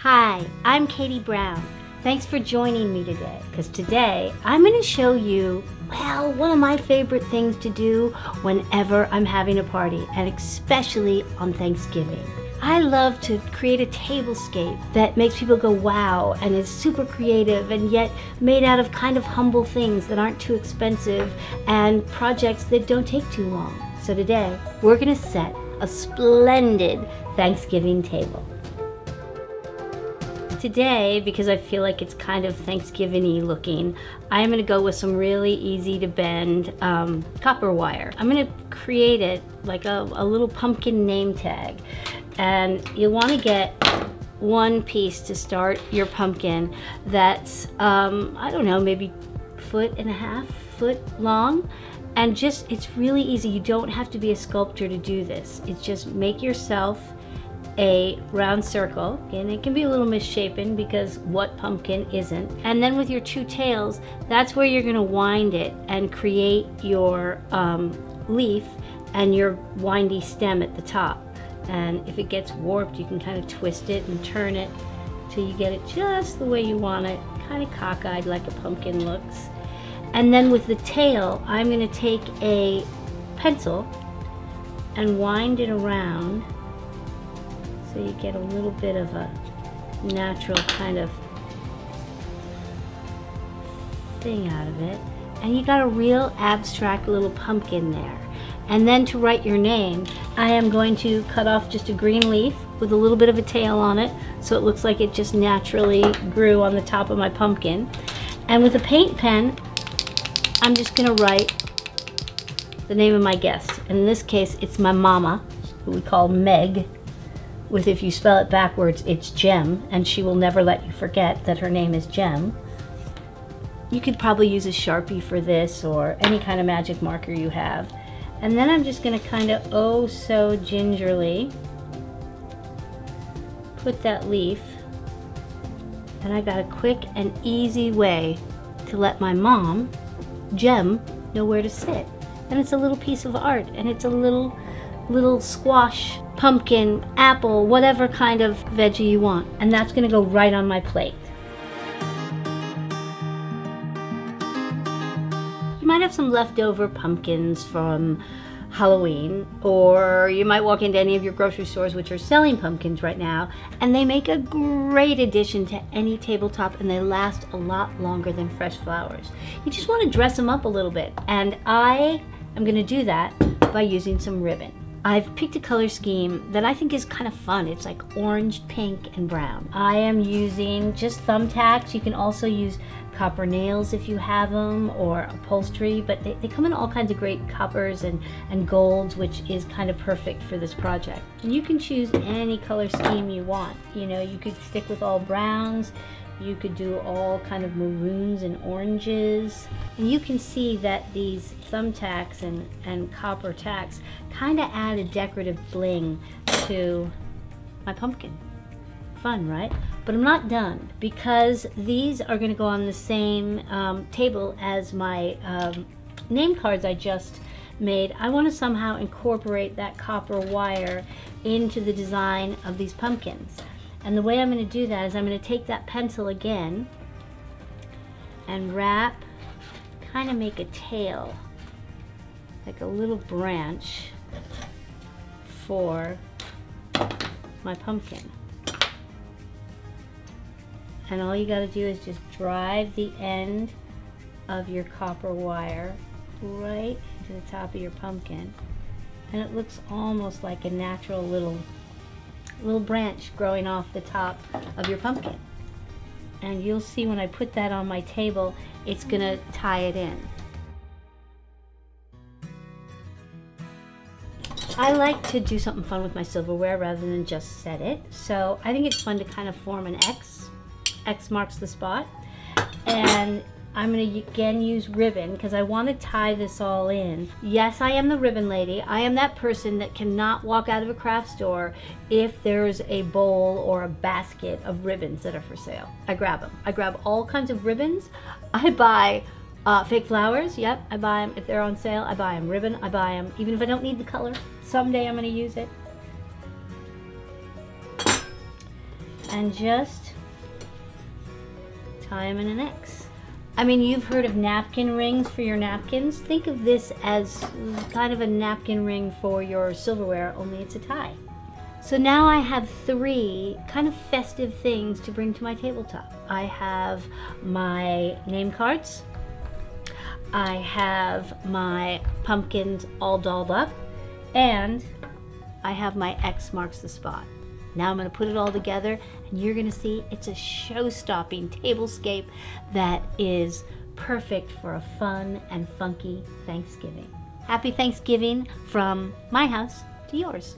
Hi, I'm Katie Brown. Thanks for joining me today, because today I'm going to show you, well, one of my favorite things to do whenever I'm having a party, and especially on Thanksgiving. I love to create a tablescape that makes people go wow and is super creative and yet made out of kind of humble things that aren't too expensive and projects that don't take too long. So today we're going to set a splendid Thanksgiving table. Today, because I feel like it's kind of Thanksgiving-y looking, I'm going to go with some really easy to bend copper wire. I'm going to create it like a little pumpkin name tag. And you'll want to get one piece to start your pumpkin that's, I don't know, maybe 1.5 foot long. And just, it's really easy. You don't have to be a sculptor to do this. It's just make yourself a round circle, and it can be a little misshapen because what pumpkin isn't? And then with your two tails, that's where you're going to wind it and create your leaf and your windy stem at the top. And if it gets warped, you can kind of twist it and turn it till you get it just the way you want it, kind of cockeyed like a pumpkin looks. And then with the tail, I'm going to take a pencil and wind it around so you get a little bit of a natural kind of thing out of it. And you got a real abstract little pumpkin there. And then to write your name, I am going to cut off just a green leaf with a little bit of a tail on it so it looks like it just naturally grew on the top of my pumpkin. And with a paint pen, I'm just gonna write the name of my guest. And in this case, it's my mama, who we call Meg. With, if you spell it backwards, it's Gem, and she will never let you forget that her name is Gem. You could probably use a Sharpie for this or any kind of magic marker you have. And then I'm just going to kind of oh so gingerly put that leaf, and I got a quick and easy way to let my mom, Gem, know where to sit. And it's a little piece of art, and it's a little squash, pumpkin, apple, whatever kind of veggie you want. And that's going to go right on my plate. You might have some leftover pumpkins from Halloween, or you might walk into any of your grocery stores which are selling pumpkins right now, and they make a great addition to any tabletop, and they last a lot longer than fresh flowers. You just want to dress them up a little bit, and I am going to do that by using some ribbon. I've picked a color scheme that I think is kind of fun. It's like orange, pink, and brown. I am using just thumbtacks. You can also use copper nails if you have them, or upholstery, but they come in all kinds of great coppers and golds, which is kind of perfect for this project. And you can choose any color scheme you want. You know, you could stick with all browns, you could do all kind of maroons and oranges. And you can see that these thumbtacks and copper tacks kind of add a decorative bling to my pumpkin. Fun, right? But I'm not done, because these are going to go on the same table as my name cards I just made. I want to somehow incorporate that copper wire into the design of these pumpkins. And the way I'm going to do that is I'm going to take that pencil again and wrap, kind of make a tail, like a little branch for my pumpkin. And all you got to do is just drive the end of your copper wire right into the top of your pumpkin, and it looks almost like a natural little branch growing off the top of your pumpkin. And you'll see when I put that on my table, it's gonna tie it in. I like to do something fun with my silverware rather than just set it. So I think it's fun to kind of form an X. X marks the spot. And I'm going to again use ribbon because I want to tie this all in. Yes, I am the ribbon lady. I am that person that cannot walk out of a craft store if there's a bowl or a basket of ribbons that are for sale. I grab them. I grab all kinds of ribbons. I buy fake flowers. Yep, I buy them. If they're on sale, I buy them. Ribbon, I buy them. Even if I don't need the color, someday I'm going to use it. and just tie them in an X. I mean, you've heard of napkin rings for your napkins. Think of this as kind of a napkin ring for your silverware, only it's a tie. So now I have 3 kind of festive things to bring to my tabletop. I have my name cards, I have my pumpkins all dolled up, and I have my X marks the spot. Now I'm going to put it all together, and you're going to see it's a show-stopping tablescape that is perfect for a fun and funky Thanksgiving. Happy Thanksgiving from my house to yours.